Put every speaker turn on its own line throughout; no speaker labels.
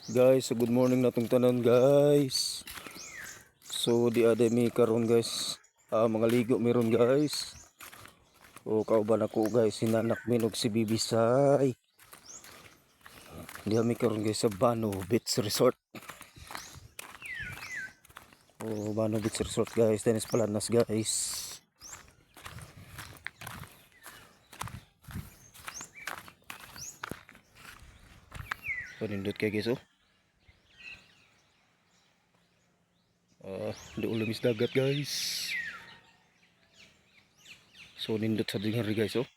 Guys, so good morning natong tanan guys. So di ada mi karon guys. Mga ligo meron guys. O kauban ako guys, sinanak min og si Bibisay. Di mi karon guys sa Bano Beach Resort. O Bano Beach Resort guys, Dennis Palanas guys. Panindot kay guys oh. Di ulamis dagat guys. So nindot sa dinghari guys oh.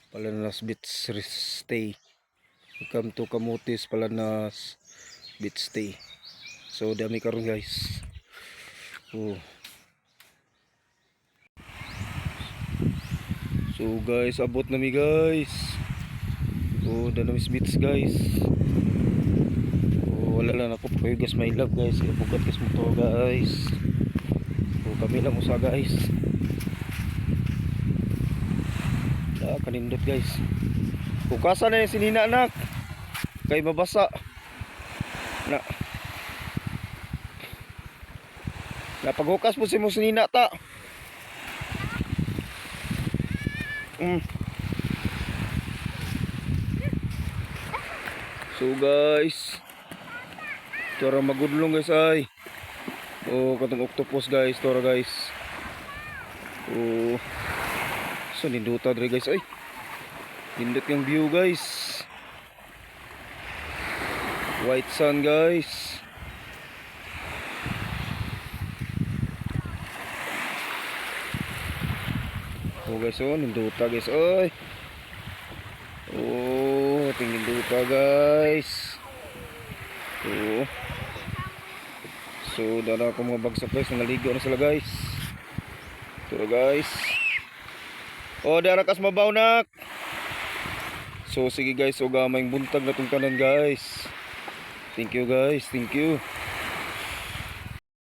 Palanas Beach Stay. Welcome to Camotes Palanas Beach Stay. So dami karon guys. So guys, abot na mi guys. Danamis Beach guys. Wala lang ako kayo guys, my love guys. Ibugat guys mo to guys. Kami lang usa guys. Kanindot guys. Hukasan na yung sinina anak. Kay mabasa. Napaghukas po si mo sinina ta. So guys, tora magudlong guys ay. Katong octopus guys, tora guys. So ninduta dre guys ay. Nindot yung view guys. White sun guys. Guys ninduta guys ay. Tingin duta guys. So dala ako mga bagsak guys, naligo na sila guys. Ito guys. Dara kas mabaw nak. So sige guys, gamayng buntag na tong kanan guys. Thank you guys, thank you.